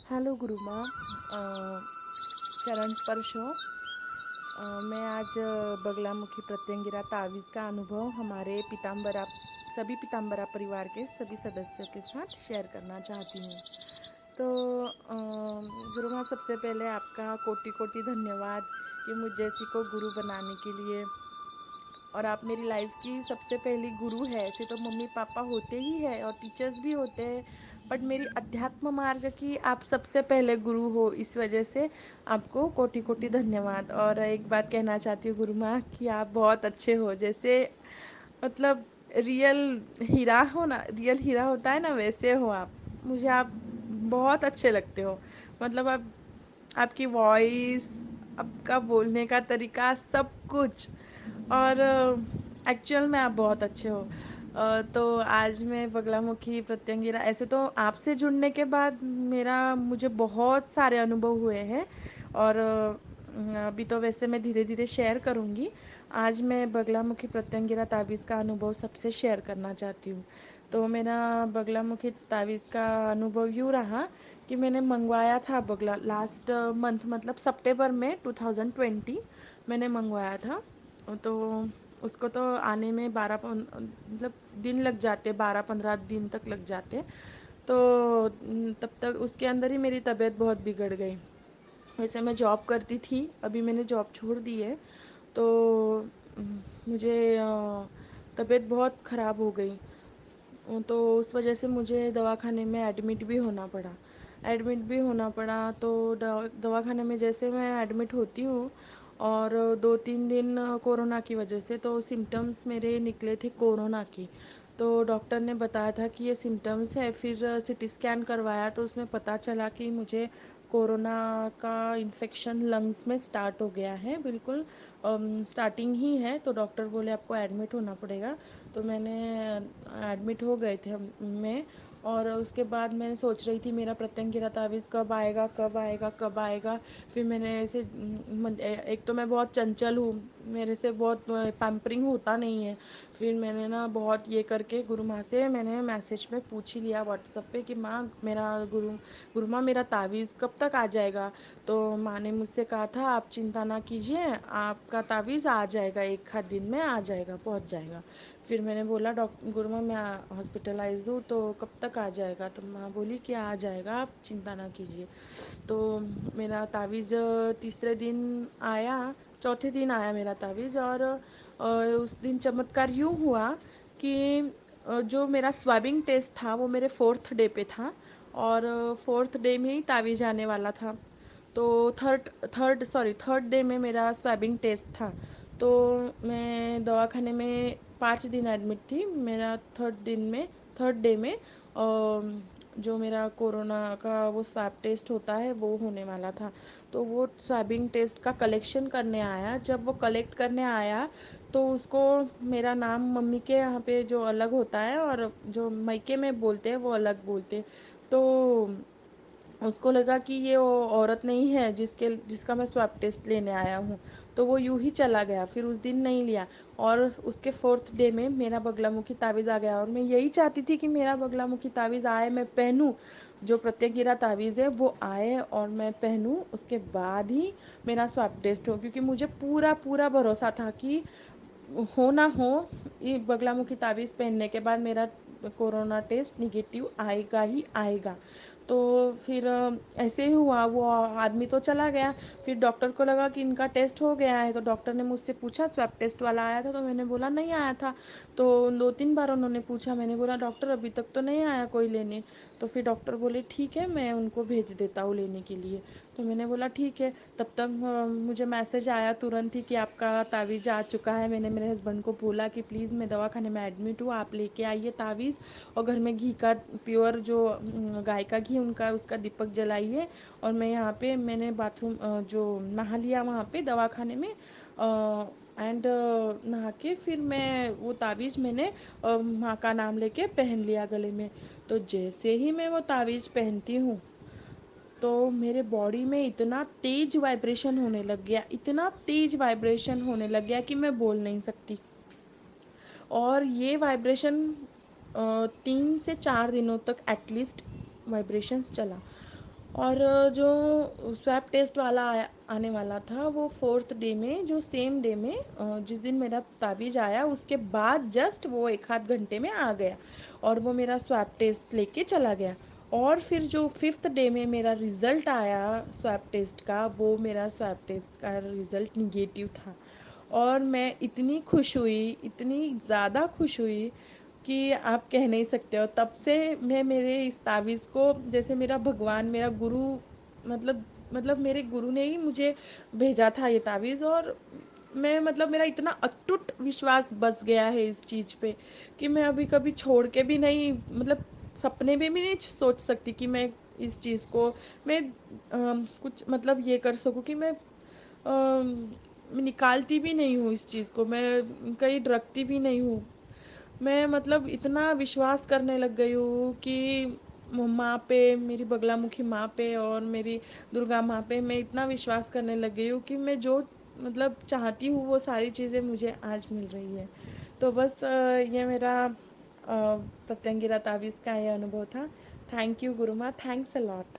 Hello गुरु माँ। चरण स्पर्श हो। मैं आज बगलामुखी प्रत्यंगिरा तावीज़ का अनुभव हमारे पीताम्बरा सभी पीताम्बरा परिवार के सभी सदस्यों के साथ शेयर करना चाहती हूँ। तो गुरु माँ, सबसे पहले आपका कोटि कोटि धन्यवाद कि मुझ जैसी को गुरु बनाने के लिए। और आप मेरी लाइफ की सबसे पहली गुरु है। ऐसे तो मम्मी पापा होते ही है और टीचर्स भी होते हैं, बट मेरी अध्यात्म मार्ग की आप सबसे पहले गुरु हो। इस वजह से आपको कोटि कोटि धन्यवाद। और एक बात कहना चाहती हूँ गुरु माँ कि आप बहुत अच्छे हो। जैसे मतलब रियल हीरा हो ना, रियल हीरा होता है ना, वैसे हो आप। मुझे आप बहुत अच्छे लगते हो। मतलब आप, आपकी वॉइस, आपका बोलने का तरीका, सब कुछ। और एक्चुअल में आप बहुत अच्छे हो। तो आज मैं बगलामुखी प्रत्यंगिरा, ऐसे तो आपसे जुड़ने के बाद मेरा मुझे बहुत सारे अनुभव हुए हैं। और अभी तो वैसे मैं धीरे धीरे शेयर करूँगी। आज मैं बगलामुखी प्रत्यंगिरा ताबीज़ का अनुभव सबसे शेयर करना चाहती हूँ। तो मेरा बगलामुखी ताबीज़ का अनुभव यूँ रहा कि मैंने मंगवाया था बगला लास्ट मंथ, मतलब सितंबर में 2020 मैंने मंगवाया था। तो उसको तो आने में मतलब दिन लग जाते, 12-15 दिन तक लग जाते। तो तब तक उसके अंदर ही मेरी तबीयत बहुत बिगड़ गई। वैसे मैं जॉब करती थी, अभी मैंने जॉब छोड़ दी है। तो मुझे तबीयत बहुत ख़राब हो गई। तो उस वजह से मुझे दवाखाने में एडमिट भी होना पड़ा। तो दवाखाने में जैसे मैं एडमिट होती हूँ, और 2-3 दिन कोरोना की वजह से तो सिम्टम्स मेरे निकले थे कोरोना की। तो डॉक्टर ने बताया था कि ये सिम्टम्स है। फिर सिटी स्कैन करवाया तो उसमें पता चला कि मुझे कोरोना का इन्फेक्शन लंग्स में स्टार्ट हो गया है। बिल्कुल स्टार्टिंग ही है। तो डॉक्टर बोले आपको एडमिट होना पड़ेगा। तो मैंने एडमिट हो गए थे मैं। और उसके बाद मैं सोच रही थी मेरा प्रत्यंगिरा तावीज़ कब आएगा, कब आएगा, कब आएगा। फिर मैंने ऐसे एक तो मैं बहुत चंचल हूँ, मेरे से बहुत पैम्परिंग होता नहीं है। फिर मैंने ना बहुत ये करके गुरु माँ से मैंने मैसेज में पूछ ही लिया व्हाट्सएप पे कि माँ मेरा गुरु माँ मेरा तावीज़ कब तक आ जाएगा। तो माँ ने मुझसे कहा था आप चिंता ना कीजिए, आपका तावीज़ आ जाएगा, एक आध दिन में आ जाएगा, पहुँच जाएगा। फिर मैंने बोला डॉक्टर गुरु माँ मैं हॉस्पिटलाइज हूँ तो कब तक आ जाएगा। तो माँ बोली कि आ जाएगा, आप चिंता ना कीजिए। तो मेरा तावीज़ तीसरे दिन आया, चौथे दिन आया मेरा तावीज़। और उस दिन चमत्कार यूँ हुआ कि जो मेरा स्वाबिंग टेस्ट था वो मेरे 4th डे पे था। और 4th डे में ही तावीज़ आने वाला था। तो थर्ड डे में मेरा स्वाबिंग टेस्ट था। तो मैं दवाखाने में 5 दिन एडमिट थी। मेरा थर्ड डे में जो मेरा कोरोना का वो स्वैब टेस्ट होता है वो होने वाला था। तो वो स्वैबिंग टेस्ट का कलेक्शन करने आया। जब वो कलेक्ट करने आया तो उसको मेरा नाम मम्मी के यहाँ पे जो अलग होता है और जो मायके में बोलते हैं वो अलग बोलते हैं। तो उसको लगा कि ये वो औरत नहीं है जिसका मैं स्वैब टेस्ट लेने आया हूँ। तो वो यूं ही चला गया, फिर उस दिन नहीं लिया। और उसके 4th डे में मेरा बगलामुखी तावीज़ आ गया। और मैं यही चाहती थी कि मेरा बगलामुखी तावीज़ आए, मैं पहनूं। जो प्रत्यंगिरा तावीज़ है वो आए और मैं पहनूं, उसके बाद ही मेरा स्वैब टेस्ट हो। क्योंकि मुझे पूरा पूरा भरोसा था कि हो ना हो, ये बगलामुखी तावीज़ पहनने के बाद मेरा कोरोना टेस्ट निगेटिव आएगा ही आएगा। तो फिर ऐसे ही हुआ, वो आदमी तो चला गया। फिर डॉक्टर को लगा कि इनका टेस्ट हो गया है। तो डॉक्टर ने मुझसे पूछा स्वैब टेस्ट वाला आया था। तो मैंने बोला नहीं आया था। तो 2-3 बार उन्होंने पूछा, मैंने बोला डॉक्टर अभी तक तो नहीं आया कोई लेने। तो फिर डॉक्टर बोले ठीक है मैं उनको भेज देता हूँ लेने के लिए। तो मैंने बोला ठीक है। तब तक मुझे मैसेज आया तुरंत ही कि आपका तावीज़ आ चुका है। मैंने मेरे हस्बैंड को बोला कि प्लीज़ मैं दवाखाने में एडमिट हूँ, आप लेके आइए तावीज़। और घर में घी का प्योर जो गाय का घी उनका उसका दीपक जलाइए। और मैं यहाँ पे मैंने बाथरूम जो नहा लिया वहाँ पे दवाखाने में। एंड नहा के फिर मैं वो तावीज़ मैंने माँ का नाम लेके पहन लिया गले में। तो जैसे ही मैं वो तावीज़ पहनती हूँ तो मेरे बॉडी में इतना तेज वाइब्रेशन होने लग गया, इतना तेज वाइब्रेशन होने लग गया कि मैं बोल नहीं सकती। और ये वाइब्रेशन 3 से 4 दिनों तक एटलीस्ट वाइब्रेशंस चला। और जो स्वैप टेस्ट वाला आने वाला था वो फोर्थ डे में, जो सेम डे में जिस दिन मेरा तावीज़ आया उसके बाद जस्ट वो एक आध घंटे में आ गया और वो मेरा स्वैप टेस्ट लेके चला गया। और फिर जो फिफ्थ डे में मेरा रिज़ल्ट आया स्वैप टेस्ट का, वो मेरा स्वैप टेस्ट का रिज़ल्ट निगेटिव था। और मैं इतनी खुश हुई, इतनी ज़्यादा खुश हुई कि आप कह नहीं सकते हो। तब से मैं मेरे इस तावीज़ को, जैसे मेरा भगवान, मेरा गुरु, मतलब मेरे गुरु ने ही मुझे भेजा था ये तावीज़। और मैं मतलब मेरा इतना अटूट विश्वास बस गया है इस चीज़ पे कि मैं अभी कभी छोड़ के भी नहीं, मतलब सपने में भी नहीं सोच सकती कि मैं इस चीज़ को मैं कुछ मतलब ये कर सकूं कि मैं निकालती भी नहीं हूँ इस चीज़ को, मैं कहीं रखती भी नहीं हूँ। मैं मतलब इतना विश्वास करने लग गई हूँ कि माँ पे, मेरी बगलामुखी माँ पे और मेरी दुर्गा माँ पे मैं इतना विश्वास करने लग गई हूँ कि मैं जो मतलब चाहती हूँ वो सारी चीज़ें मुझे आज मिल रही है। तो बस ये मेरा प्रत्यंगिरा तावीज़ का ये अनुभव था। थैंक यू गुरु माँ, थैंक्स अ लॉट।